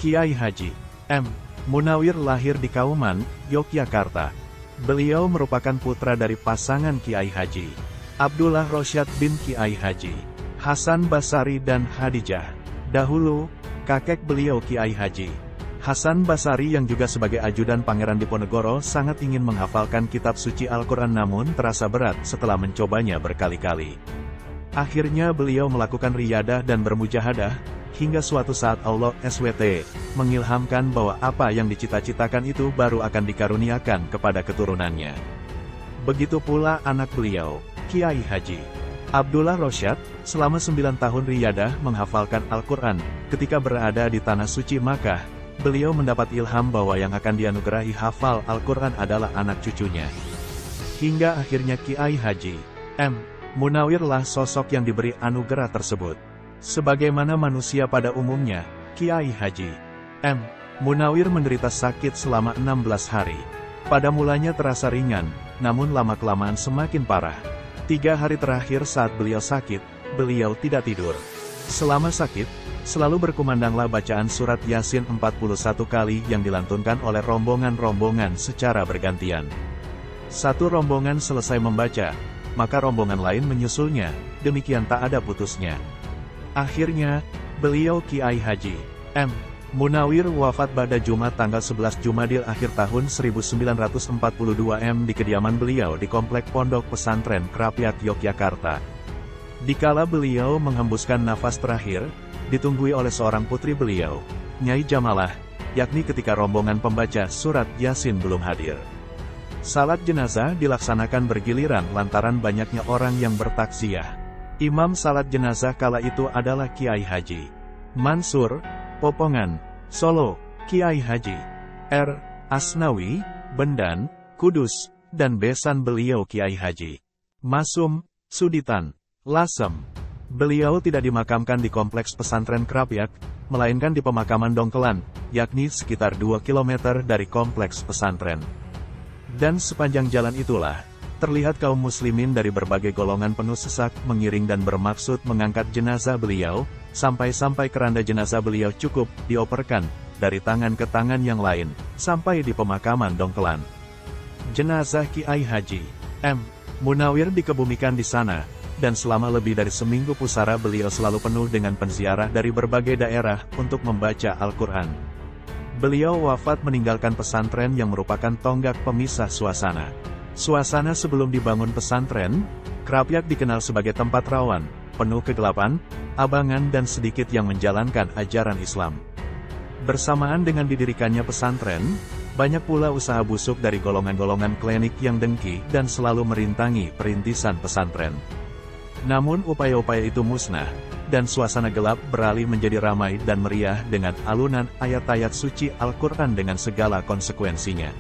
Kiai Haji M. Munawir lahir di Kauman, Yogyakarta. Beliau merupakan putra dari pasangan Kiai Haji Abdullah Rosyad bin Kiai Haji Hasan Basari dan Hadijah. Dahulu, kakek beliau Kiai Haji Hasan Basari yang juga sebagai ajudan Pangeran Diponegoro sangat ingin menghafalkan kitab suci Al-Quran, namun terasa berat setelah mencobanya berkali-kali. Akhirnya beliau melakukan riyadah dan bermujahadah, hingga suatu saat Allah SWT mengilhamkan bahwa apa yang dicita-citakan itu baru akan dikaruniakan kepada keturunannya. Begitu pula anak beliau, Kiai Haji Abdullah Rosyad, selama 9 tahun riyadah menghafalkan Al-Quran. Ketika berada di Tanah Suci Makkah, beliau mendapat ilham bahwa yang akan dianugerahi hafal Al-Quran adalah anak cucunya. Hingga akhirnya Kiai Haji M. Munawirlah sosok yang diberi anugerah tersebut. Sebagaimana manusia pada umumnya, Kiai Haji M. Munawir menderita sakit selama 16 hari. Pada mulanya terasa ringan, namun lama-kelamaan semakin parah. 3 hari terakhir saat beliau sakit, beliau tidak tidur. Selama sakit, selalu berkumandanglah bacaan surat Yasin 41 kali yang dilantunkan oleh rombongan-rombongan secara bergantian. Satu rombongan selesai membaca, maka rombongan lain menyusulnya, demikian tak ada putusnya. Akhirnya, beliau Kiai Haji M. Munawir wafat pada Jumat tanggal 11 Jumadil akhir tahun 1942 di kediaman beliau di Komplek Pondok Pesantren Krapyak, Yogyakarta. Dikala beliau menghembuskan nafas terakhir, ditunggui oleh seorang putri beliau, Nyai Jamalah, yakni ketika rombongan pembaca surat Yasin belum hadir. Salat jenazah dilaksanakan bergiliran lantaran banyaknya orang yang bertaksiyah. Imam salat jenazah kala itu adalah Kiai Haji Mansur, Popongan, Solo, Kiai Haji R. Asnawi, Bendan, Kudus, dan besan beliau Kiai Haji Masum, Suditan, Lasem. Beliau tidak dimakamkan di kompleks pesantren Krapyak, melainkan di pemakaman Dongkelan, yakni sekitar 2 km dari kompleks pesantren. Dan sepanjang jalan itulah, terlihat kaum muslimin dari berbagai golongan penuh sesak mengiring dan bermaksud mengangkat jenazah beliau, sampai-sampai keranda jenazah beliau cukup dioperkan dari tangan ke tangan yang lain, sampai di pemakaman Dongkelan. Jenazah Kiai Haji M. Munawir dikebumikan di sana, dan selama lebih dari seminggu pusara beliau selalu penuh dengan penziarah dari berbagai daerah untuk membaca Al-Quran. Beliau wafat meninggalkan pesantren yang merupakan tonggak pemisah suasana. Suasana sebelum dibangun pesantren, Krapyak dikenal sebagai tempat rawan, penuh kegelapan, abangan dan sedikit yang menjalankan ajaran Islam. Bersamaan dengan didirikannya pesantren, banyak pula usaha busuk dari golongan-golongan klinik yang dengki dan selalu merintangi perintisan pesantren. Namun upaya-upaya itu musnah, dan suasana gelap beralih menjadi ramai dan meriah dengan alunan ayat-ayat suci Al-Quran dengan segala konsekuensinya.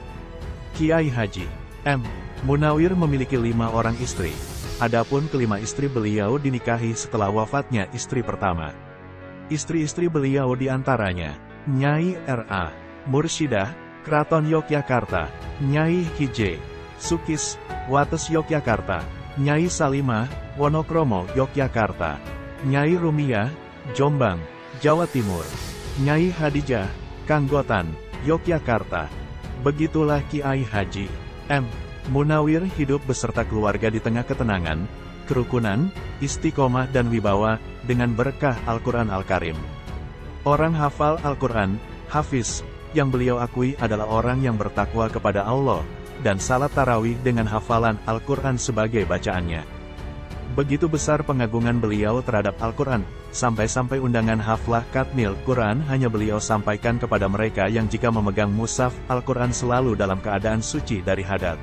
Kiai Haji M. Munawir memiliki 5 orang istri. Adapun kelima istri beliau dinikahi setelah wafatnya istri pertama. Istri-istri beliau diantaranya, Nyai R.A. Mursyidah, Kraton Yogyakarta, Nyai Hije, Sukis, Wates Yogyakarta, Nyai Salimah, Wonokromo Yogyakarta, Nyai Rumiyah, Jombang, Jawa Timur, Nyai Hadijah, Kanggotan, Yogyakarta. Begitulah Kiai Haji M. Munawir hidup beserta keluarga di tengah ketenangan, kerukunan, istiqomah dan wibawa, dengan berkah Al-Quran Al-Karim. Orang hafal Al-Quran, Hafiz, yang beliau akui adalah orang yang bertakwa kepada Allah, dan salat tarawih dengan hafalan Al-Quran sebagai bacaannya. Begitu besar pengagungan beliau terhadap Al-Quran, sampai-sampai undangan haflah Katmil Quran hanya beliau sampaikan kepada mereka yang jika memegang mushaf Al-Quran selalu dalam keadaan suci dari hadat.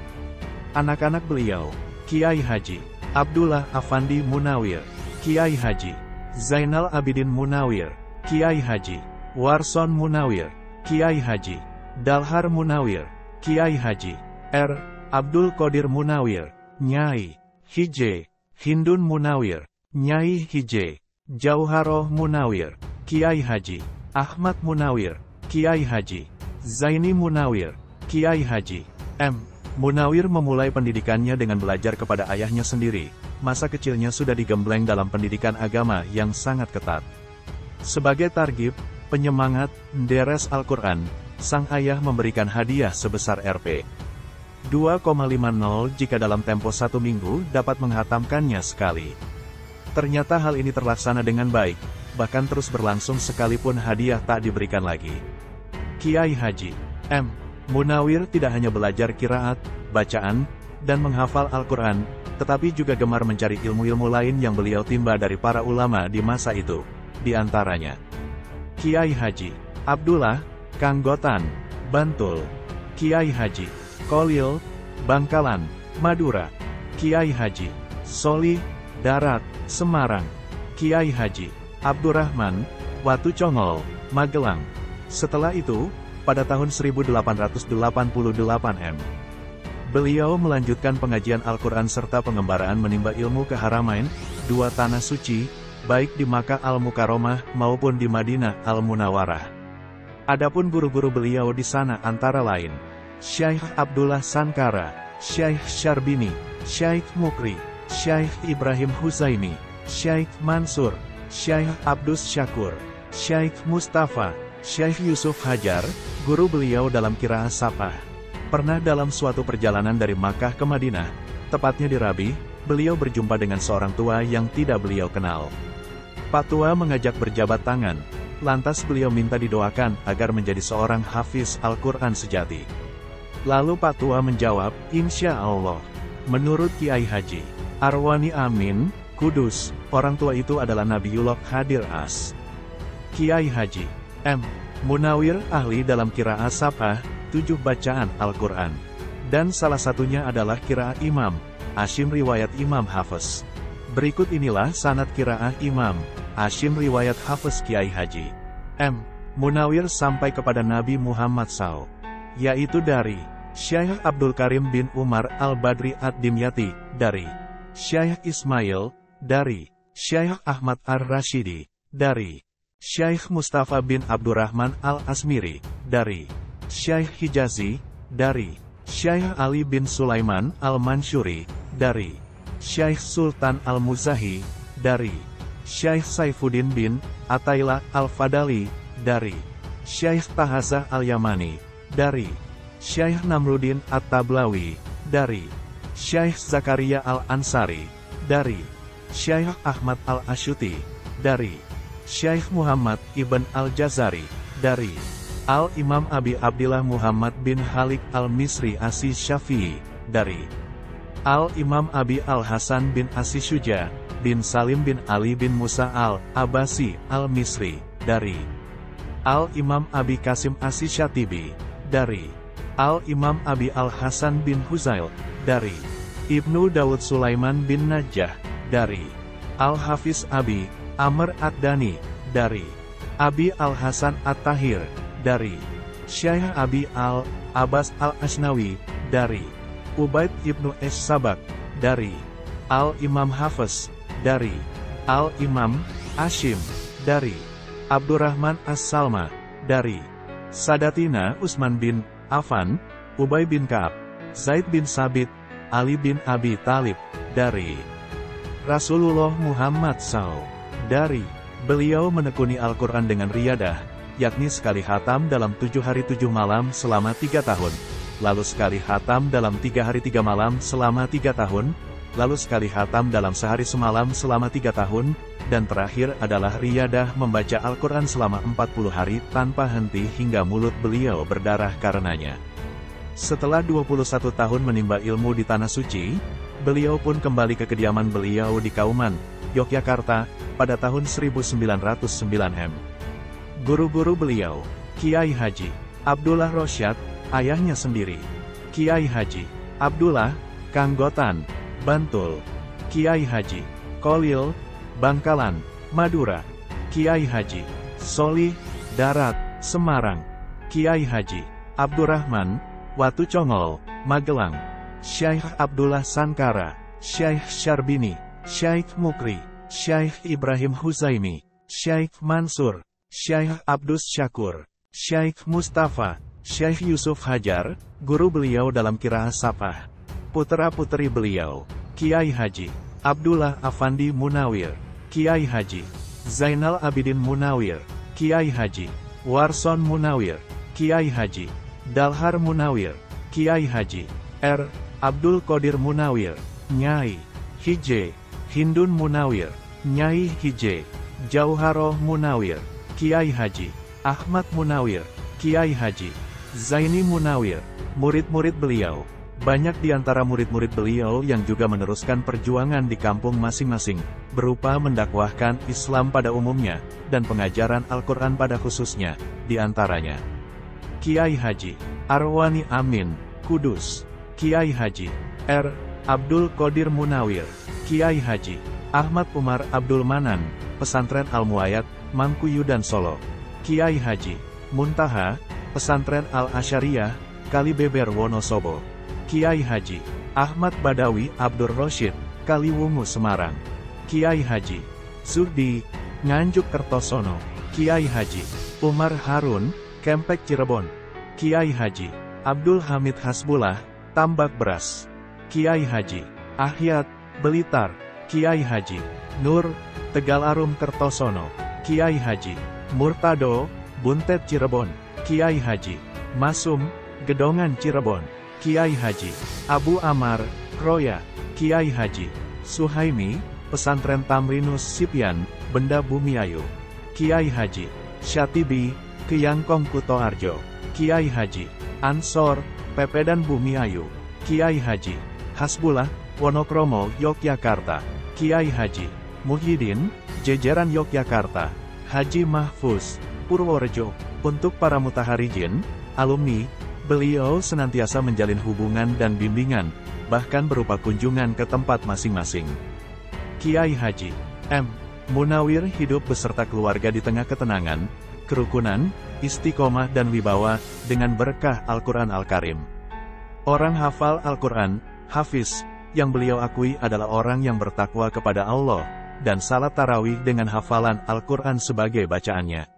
Anak-anak beliau, Kiai Haji Abdullah Afandi Munawir, Kiai Haji Zainal Abidin Munawir, Kiai Haji Warson Munawir, Kiai Haji Dalhar Munawir, Kiai Haji R. Abdul Qadir Munawir, Nyai Hije Hindun Munawir, Nyai Hije Jauharoh Munawir, Kiai Haji Ahmad Munawir, Kiai Haji Zaini Munawir, Kiai Haji M. Munawir memulai pendidikannya dengan belajar kepada ayahnya sendiri. Masa kecilnya sudah digembleng dalam pendidikan agama yang sangat ketat. Sebagai targhib, penyemangat, deres Al-Quran, sang ayah memberikan hadiah sebesar Rp. 2,50 jika dalam tempo 1 minggu dapat menghatamkannya sekali. Ternyata hal ini terlaksana dengan baik, bahkan terus berlangsung sekalipun hadiah tak diberikan lagi. Kiai Haji M. Munawir tidak hanya belajar qiraat, bacaan, dan menghafal Al-Quran, tetapi juga gemar mencari ilmu-ilmu lain yang beliau timba dari para ulama di masa itu. Di antaranya, Kiai Haji Abdullah, Kanggotan, Bantul; Kiai Haji Kolil, Bangkalan, Madura; Kiai Haji Solih, Darat, Semarang; Kiai Haji Abdurrahman, Watu Congol, Magelang. Setelah itu, pada tahun 1888 beliau melanjutkan pengajian Al-Quran serta pengembaraan menimba ilmu ke Haramain, 2 tanah suci, baik di Makkah Al-Mukarramah maupun di Madinah Al-Munawwarah. Adapun guru-guru beliau di sana antara lain Syekh Abdullah Sankara, Syekh Syarbini, Syekh Mukri, Syekh Ibrahim Huzaimi, Syekh Mansur, Syekh Abdus Syakur, Syekh Mustafa, Syekh Yusuf Hajar, guru beliau dalam qiraah Safah. Pernah dalam suatu perjalanan dari Makkah ke Madinah, tepatnya di Rabi, beliau berjumpa dengan seorang tua yang tidak beliau kenal. Pak tua mengajak berjabat tangan, lantas beliau minta didoakan agar menjadi seorang hafiz Al-Quran sejati. Lalu Pak tua menjawab, "Insya Allah." Menurut Kiai Haji Arwani Amin, Kudus, orang tua itu adalah Nabiullah Khadir As. Kiai Haji M. Munawir ahli dalam qiraah Safah, 7 bacaan Al-Quran. Dan salah satunya adalah qiraah Imam Hashim riwayat Imam Hafiz. Berikut inilah sanad qiraah Imam Hashim riwayat Hafiz Kiai Haji M. Munawir sampai kepada Nabi Muhammad SAW, yaitu dari Syekh Abdul Karim bin Umar Al-Badri Ad-Dimyati, dari Syekh Ismail, dari Syekh Ahmad Ar-Rashidi, dari Syekh Mustafa bin Abdurrahman Al-Asmiri, dari Syekh Hijazi, dari Syekh Ali bin Sulaiman Al-Mansyuri, dari Syekh Sultan Al-Muzahi, dari Syekh Saifuddin bin Atailah Al-Fadali, dari Syekh Tahazah Al-Yamani, dari Syekh Namruddin At-Tablawi, dari Syekh Zakaria Al-Ansari, dari Syekh Ahmad Al-Asyuti, dari Syekh Muhammad Ibn Al-Jazari, dari Al-Imam Abi Abdillah Muhammad bin Halik Al-Misri Asi Syafi'i, dari Al-Imam Abi Al-Hasan bin Asi Syuja, bin Salim bin Ali bin Musa Al-Abasi Al-Misri, dari Al-Imam Abi Qasim Asi Syatibi, dari Al-Imam Abi Al-Hasan bin Huzail, dari Ibnu Dawud Sulaiman bin Najjah, dari Al-Hafiz Abi Amr Ad-Dani, dari Abi Al-Hasan At-Tahir, dari Syekh Abi Al-Abbas Al-Asnawi, dari Ubaid Ibnu Es-Sabak, dari Al-Imam Hafiz, dari Al-Imam Hashim, dari Abdurrahman As-Salma, dari Sadatina Utsman bin Affan, Ubay bin Ka'ab, Zaid bin Sabit, Ali bin Abi Thalib, dari Rasulullah Muhammad SAW. Dari beliau menekuni Al-Quran dengan riyadah, yakni sekali khatam dalam 7 hari 7 malam selama 3 tahun, lalu sekali khatam dalam 3 hari 3 malam selama 3 tahun, lalu sekali khatam dalam sehari semalam selama 3 tahun, dan terakhir adalah riyadah membaca Al-Quran selama 40 hari tanpa henti hingga mulut beliau berdarah karenanya. Setelah 21 tahun menimba ilmu di Tanah Suci, beliau pun kembali ke kediaman beliau di Kauman, Yogyakarta, pada tahun 1909. Guru-guru beliau, Kiai Haji Abdullah Rosyad, ayahnya sendiri, Kiai Haji Abdullah, Kanggotan, Bantul; Kiai Haji Kolil, Bangkalan, Madura; Kiai Haji Solih, Darat, Semarang; Kiai Haji Abdurrahman, Watu Congol, Magelang; Syekh Abdullah Sankara, Syekh Syarbini, Syekh Mukri, Syekh Ibrahim Huzaimi, Syekh Mansur, Syekh Abdus Syakur, Syekh Mustafa, Syekh Yusuf Hajar, guru beliau dalam qiraah Safah. Putra-putri beliau, Kiai Haji Abdullah Afandi Munawir, Kiai Haji Zainal Abidin Munawir, Kiai Haji Warson Munawir, Kiai Haji. Dalhar Munawir, Kiai Haji. R. Abdul Qadir Munawir, Nyai. Hj. Hindun Munawir, Nyai Hj. Jauharoh Munawir, Kiai Haji. Ahmad Munawir, Kiai Haji. Zaini Munawir, murid-murid beliau. Banyak di antara murid-murid beliau yang juga meneruskan perjuangan di kampung masing-masing, berupa mendakwahkan Islam pada umumnya, dan pengajaran Al-Quran pada khususnya, di antaranya. Kiai Haji. Arwani Amin, Kudus. Kiai Haji. R. Abdul Qadir Munawir, Kiai Haji. Ahmad Umar Abdul Manan, Pesantren Al-Muayyad, Mangkuyudan Solo. Kiai Haji. Muntaha, Pesantren Al-Asyariyah, Kalibeber Wonosobo. Kiai Haji. Ahmad Badawi Abdur Rosyid, Kaliwungu Semarang. Kiai Haji. Sudi, Nganjuk Kertosono. Kiai Haji. Umar Harun, Kempek Cirebon. Kiai Haji. Abdul Hamid Hasbullah, Tambak Beras. Kiai Haji. Ahyat, Blitar. Kiai Haji. Nur, Tegal Arum Kertosono. Kiai Haji. Murtado, Buntet Cirebon. Kiai Haji. Masum, Gedongan Cirebon. Kiai Haji. Abu Amar, Kroya. Kiai Haji. Suhaimi, Pesantren Tamrinus Sipyan, Benda Bumiayu. Kiai Haji. Syatibi, Keyangkong Kutoarjo. Kiai Haji. Ansor, Pepedan Bumiayu. Kiai Haji. Hasbullah, Wonokromo, Yogyakarta. Kiai Haji. Muhyiddin, Jejeran Yogyakarta. Haji Mahfuz, Purworejo. Untuk para mutaharijin, alumni, beliau senantiasa menjalin hubungan dan bimbingan, bahkan berupa kunjungan ke tempat masing-masing. Kiai Haji. M. Munawir hidup beserta keluarga di tengah ketenangan, kerukunan, istiqomah dan wibawa, dengan berkah Al-Quran Al-Karim. Orang hafal Al-Quran, Hafiz, yang beliau akui adalah orang yang bertakwa kepada Allah, dan salat tarawih dengan hafalan Al-Quran sebagai bacaannya.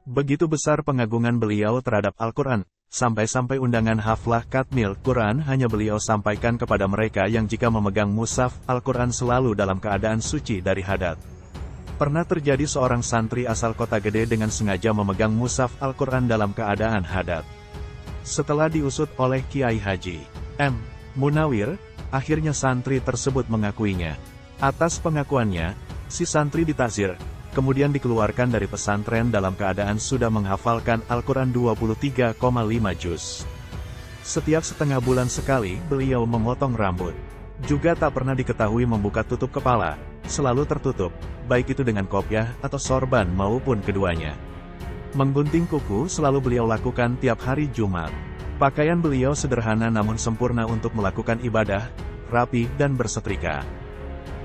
Begitu besar pengagungan beliau terhadap Al-Quran, sampai-sampai undangan haflah Katmil Quran hanya beliau sampaikan kepada mereka yang jika memegang mushaf Al-Quran selalu dalam keadaan suci dari hadat. Pernah terjadi seorang santri asal Kota Gede dengan sengaja memegang mushaf Al-Quran dalam keadaan hadat. Setelah diusut oleh Kiai Haji M. Munawir, akhirnya santri tersebut mengakuinya. Atas pengakuannya, si santri ditakzir, kemudian dikeluarkan dari pesantren dalam keadaan sudah menghafalkan Al-Quran 23,5 juz. Setiap setengah bulan sekali, beliau memotong rambut. Juga tak pernah diketahui membuka tutup kepala, selalu tertutup, baik itu dengan kopiah atau sorban maupun keduanya. Menggunting kuku selalu beliau lakukan tiap hari Jumat. Pakaian beliau sederhana namun sempurna untuk melakukan ibadah, rapi dan bersetrika.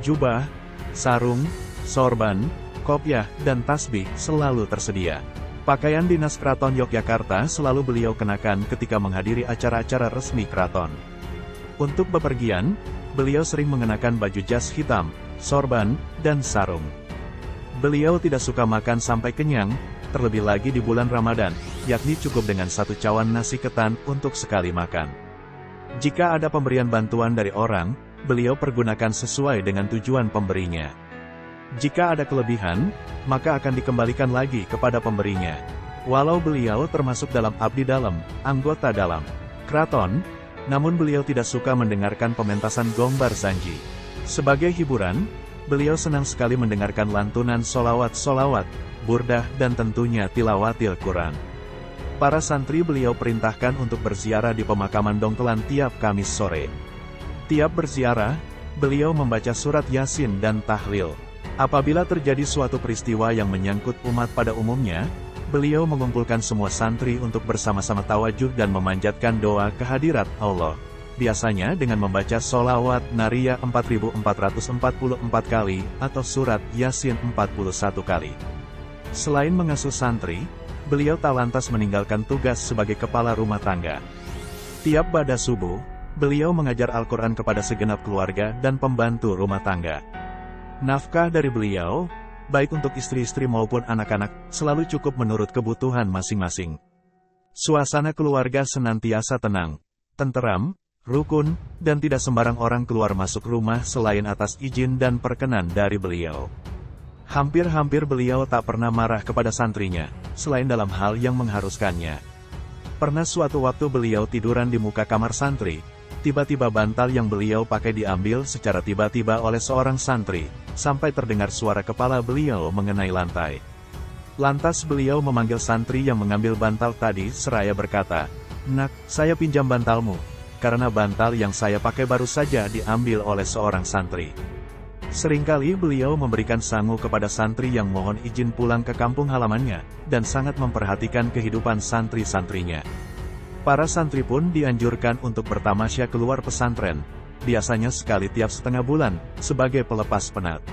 Jubah, sarung, sorban, kopiah, dan tasbih selalu tersedia. Pakaian dinas Keraton Yogyakarta selalu beliau kenakan ketika menghadiri acara-acara resmi keraton. Untuk bepergian, beliau sering mengenakan baju jas hitam, sorban, dan sarung. Beliau tidak suka makan sampai kenyang, terlebih lagi di bulan Ramadan, yakni cukup dengan satu cawan nasi ketan untuk sekali makan. Jika ada pemberian bantuan dari orang, beliau pergunakan sesuai dengan tujuan pemberinya. Jika ada kelebihan, maka akan dikembalikan lagi kepada pemberinya. Walau beliau termasuk dalam abdi dalam, anggota dalam keraton, namun beliau tidak suka mendengarkan pementasan gombar zanji. Sebagai hiburan, beliau senang sekali mendengarkan lantunan solawat-solawat, burdah dan tentunya tilawatil Quran. Para santri beliau perintahkan untuk berziarah di pemakaman Dongkelan tiap Kamis sore. Tiap berziarah, beliau membaca surat Yasin dan tahlil. Apabila terjadi suatu peristiwa yang menyangkut umat pada umumnya, beliau mengumpulkan semua santri untuk bersama-sama tawajuh dan memanjatkan doa kehadirat Allah. Biasanya dengan membaca solawat Nariyah 4444 kali atau surat Yasin 41 kali. Selain mengasuh santri, beliau tak lantas meninggalkan tugas sebagai kepala rumah tangga. Tiap ba'da subuh, beliau mengajar Al-Quran kepada segenap keluarga dan pembantu rumah tangga. Nafkah dari beliau, baik untuk istri-istri maupun anak-anak, selalu cukup menurut kebutuhan masing-masing. Suasana keluarga senantiasa tenang, tenteram, rukun, dan tidak sembarang orang keluar masuk rumah selain atas izin dan perkenan dari beliau. Hampir-hampir beliau tak pernah marah kepada santrinya, selain dalam hal yang mengharuskannya. Pernah suatu waktu beliau tiduran di muka kamar santri, tiba-tiba bantal yang beliau pakai diambil secara tiba-tiba oleh seorang santri, sampai terdengar suara kepala beliau mengenai lantai. Lantas beliau memanggil santri yang mengambil bantal tadi seraya berkata, "Nak, saya pinjam bantalmu, karena bantal yang saya pakai baru saja diambil oleh seorang santri." Seringkali beliau memberikan sangu kepada santri yang mohon izin pulang ke kampung halamannya, dan sangat memperhatikan kehidupan santri-santrinya. Para santri pun dianjurkan untuk bertamasya keluar pesantren, biasanya sekali tiap setengah bulan, sebagai pelepas penat.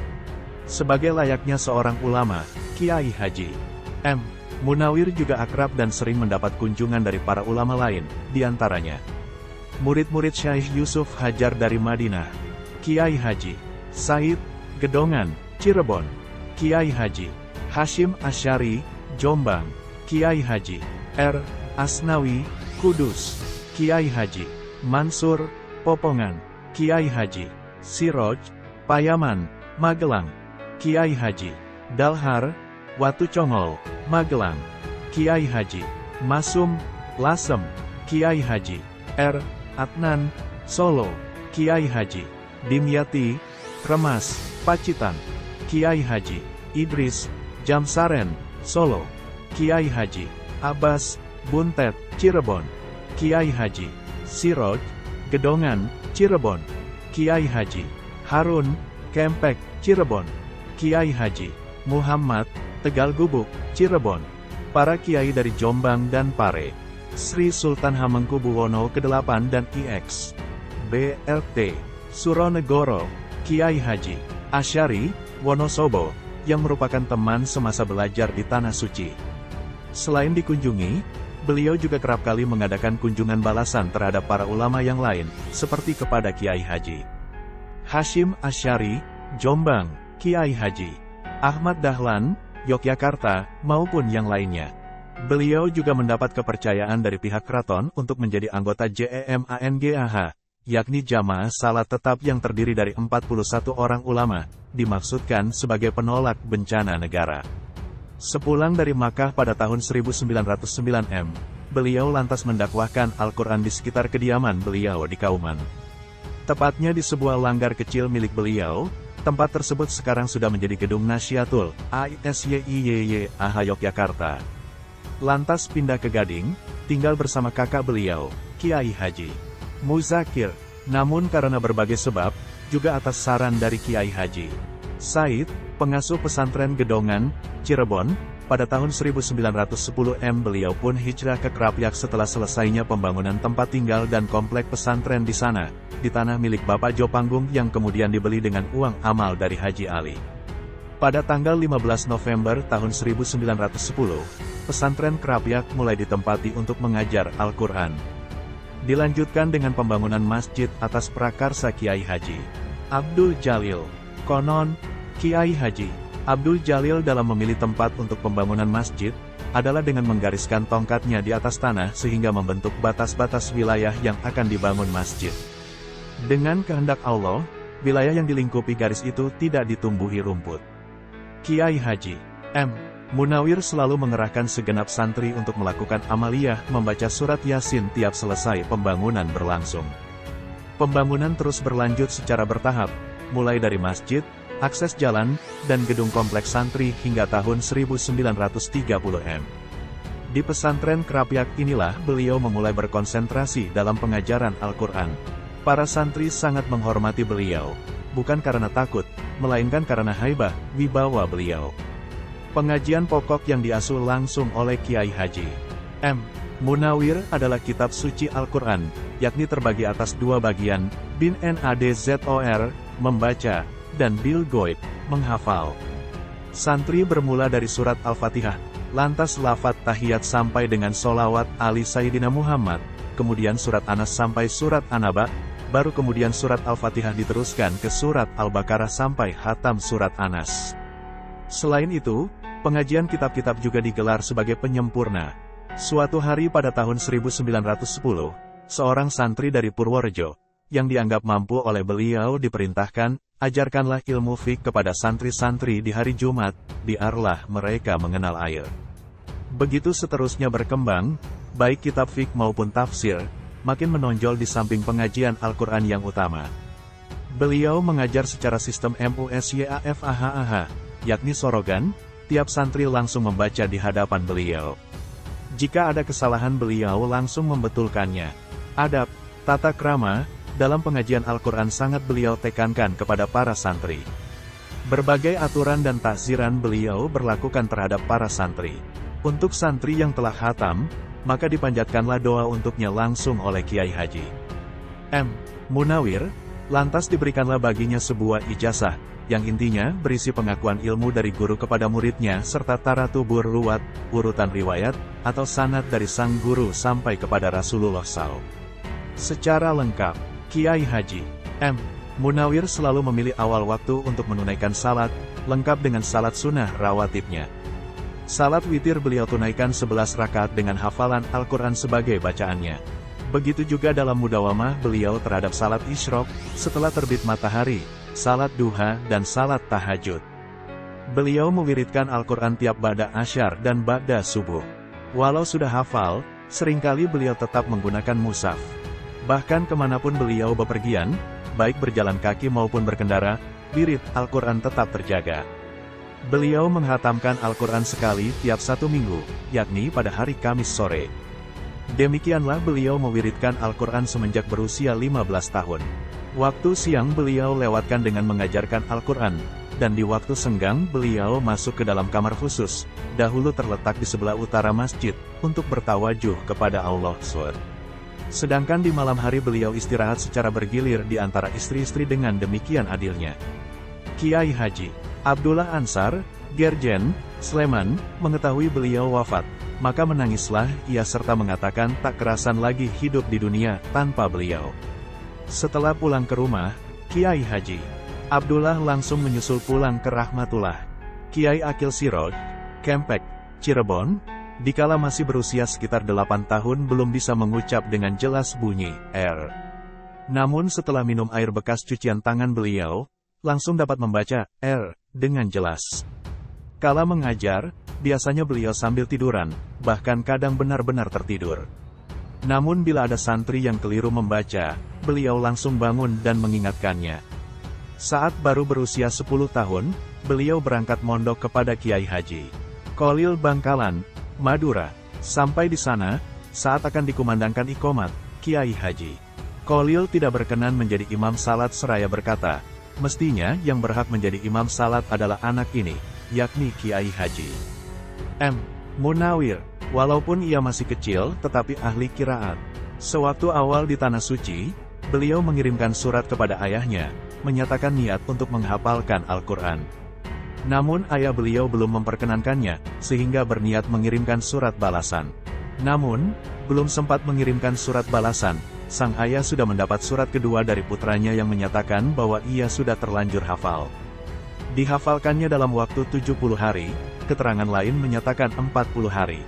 Sebagai layaknya seorang ulama, Kiai Haji M. Munawir juga akrab dan sering mendapat kunjungan dari para ulama lain, diantaranya murid-murid Syekh Yusuf Hajar dari Madinah, Kiai Haji Said Gedongan, Cirebon, Kiai Haji Hashim Asy'ari, Jombang, Kiai Haji R. Asnawi, Kudus, Kiai Haji Mansur, Popongan, Kiai Haji Siroj, Payaman, Magelang, Kiai Haji Dalhar, Watu Congol, Magelang, Kiai Haji Masum, Lasem, Kiai Haji R. Adnan, Solo, Kiai Haji Dimyati, Remas, Pacitan, Kiai Haji Idris, Jamsaren, Solo, Kiai Haji Abbas, Buntet, Cirebon, Kiai Haji Siroj, Gedongan, Cirebon, Kiai Haji Harun, Kempek, Cirebon, Kiai Haji Muhammad, Tegal Gubuk, Cirebon, para kiai dari Jombang dan Pare, Sri Sultan Hamengkubuwono ke-8 dan IX, BRT, Suronegoro, Kiai Haji Asy'ari, Wonosobo, yang merupakan teman semasa belajar di Tanah Suci. Selain dikunjungi, beliau juga kerap kali mengadakan kunjungan balasan terhadap para ulama yang lain, seperti kepada Kiai Haji Hashim Asy'ari, Jombang, Kiai Haji Ahmad Dahlan, Yogyakarta, maupun yang lainnya. Beliau juga mendapat kepercayaan dari pihak keraton untuk menjadi anggota JEMANGAH, yakni Jamaah Salat Tetap yang terdiri dari 41 orang ulama, dimaksudkan sebagai penolak bencana negara. Sepulang dari Makkah pada tahun 1909 M, beliau lantas mendakwahkan Al-Quran di sekitar kediaman beliau di Kauman. Tepatnya di sebuah langgar kecil milik beliau, tempat tersebut sekarang sudah menjadi Gedung Nasyatul AISYIYY Yogyakarta. Lantas pindah ke Gading, tinggal bersama kakak beliau, Kiai Haji Muzakir, namun karena berbagai sebab, juga atas saran dari Kiai Haji Said, pengasuh pesantren Gedongan, Cirebon, pada tahun 1910 M beliau pun hijrah ke Krapyak setelah selesainya pembangunan tempat tinggal dan komplek pesantren di sana, di tanah milik Bapak Jopanggung yang kemudian dibeli dengan uang amal dari Haji Ali. Pada tanggal 15 November tahun 1910, pesantren Krapyak mulai ditempati untuk mengajar Al-Quran. Dilanjutkan dengan pembangunan masjid atas prakarsa Kiai Haji Abdul Jalil. Konon, Kiai Haji Abdul Jalil dalam memilih tempat untuk pembangunan masjid, adalah dengan menggariskan tongkatnya di atas tanah sehingga membentuk batas-batas wilayah yang akan dibangun masjid. Dengan kehendak Allah, wilayah yang dilingkupi garis itu tidak ditumbuhi rumput. Kiai Haji M. Munawir selalu mengerahkan segenap santri untuk melakukan amaliyah membaca surat Yasin tiap selesai pembangunan berlangsung. Pembangunan terus berlanjut secara bertahap, mulai dari masjid, akses jalan, dan gedung kompleks santri hingga tahun 1930 M. Di pesantren Krapyak inilah beliau memulai berkonsentrasi dalam pengajaran Al-Quran. Para santri sangat menghormati beliau, bukan karena takut, melainkan karena haibah, wibawa beliau. Pengajian pokok yang diasuh langsung oleh Kiai Haji M. Munawir adalah kitab suci Al-Quran, yakni terbagi atas dua bagian, bin Nadzor, membaca, dan bil goib, menghafal. Santri bermula dari surat Al-Fatihah, lantas lafaz tahiyat sampai dengan solawat Ali Sayyidina Muhammad, kemudian surat Anas sampai surat An-Naba, baru kemudian surat Al-Fatihah diteruskan ke surat Al-Baqarah sampai khatam surat Anas. Selain itu, pengajian kitab-kitab juga digelar sebagai penyempurna. Suatu hari pada tahun 1910, seorang santri dari Purworejo, yang dianggap mampu oleh beliau diperintahkan, ajarkanlah ilmu fiqh kepada santri-santri di hari Jumat, biarlah mereka mengenal air. Begitu seterusnya berkembang, baik kitab fiqh maupun tafsir, makin menonjol di samping pengajian Al-Quran yang utama. Beliau mengajar secara sistem MUSYAFAHAH, yakni sorogan, tiap santri langsung membaca di hadapan beliau. Jika ada kesalahan beliau langsung membetulkannya. Adab, tata krama, dalam pengajian Al-Quran sangat beliau tekankan kepada para santri. Berbagai aturan dan takziran beliau berlakukan terhadap para santri. Untuk santri yang telah khatam, maka dipanjatkanlah doa untuknya langsung oleh Kiai Haji M. Munawir, lantas diberikanlah baginya sebuah ijazah, yang intinya berisi pengakuan ilmu dari guru kepada muridnya serta taratubur ruwat, urutan riwayat, atau sanad dari sang guru sampai kepada Rasulullah SAW. Secara lengkap, Kiai Haji M. Munawir selalu memilih awal waktu untuk menunaikan salat, lengkap dengan salat sunnah rawatibnya. Salat witir beliau tunaikan 11 rakaat dengan hafalan Al-Quran sebagai bacaannya. Begitu juga dalam mudawamah beliau terhadap salat isyraq, setelah terbit matahari, salat duha, dan salat tahajud. Beliau mewiridkan Al-Quran tiap ba'da asyar dan ba'da subuh. Walau sudah hafal, seringkali beliau tetap menggunakan mushaf. Bahkan kemanapun beliau bepergian, baik berjalan kaki maupun berkendara, wirid Al-Quran tetap terjaga. Beliau menghatamkan Al-Quran sekali tiap 1 minggu, yakni pada hari Kamis sore. Demikianlah beliau mewiridkan Al-Quran semenjak berusia 15 tahun. Waktu siang beliau lewatkan dengan mengajarkan Al-Quran, dan di waktu senggang beliau masuk ke dalam kamar khusus, dahulu terletak di sebelah utara masjid, untuk bertawajuh kepada Allah SWT. Sedangkan di malam hari beliau istirahat secara bergilir di antara istri-istri dengan demikian adilnya. Kiai Haji Abdullah Ansar, Gerjen, Sleman, mengetahui beliau wafat, maka menangislah ia serta mengatakan tak kerasan lagi hidup di dunia tanpa beliau. Setelah pulang ke rumah, Kiai Haji Abdullah langsung menyusul pulang ke Rahmatullah Kiai Akil Siroj, Kempek, Cirebon, dikala masih berusia sekitar 8 tahun belum bisa mengucap dengan jelas bunyi R. Namun setelah minum air bekas cucian tangan beliau, langsung dapat membaca R dengan jelas. Kala mengajar, biasanya beliau sambil tiduran, bahkan kadang benar-benar tertidur. Namun bila ada santri yang keliru membaca, beliau langsung bangun dan mengingatkannya. Saat baru berusia 10 tahun, beliau berangkat mondok kepada Kiai Haji Kholil Bangkalan, Madura. Sampai di sana, saat akan dikumandangkan iqomat, Kiai Haji Kholil tidak berkenan menjadi imam salat seraya berkata, mestinya yang berhak menjadi imam salat adalah anak ini, yakni Kiai Haji M. Munawir. Walaupun ia masih kecil, tetapi ahli qiraat. Sewaktu awal di Tanah Suci, beliau mengirimkan surat kepada ayahnya, menyatakan niat untuk menghafalkan Al-Quran. Namun ayah beliau belum memperkenankannya, sehingga berniat mengirimkan surat balasan. Namun, belum sempat mengirimkan surat balasan, sang ayah sudah mendapat surat kedua dari putranya yang menyatakan bahwa ia sudah terlanjur hafal. Dihafalkannya dalam waktu 70 hari, keterangan lain menyatakan 40 hari.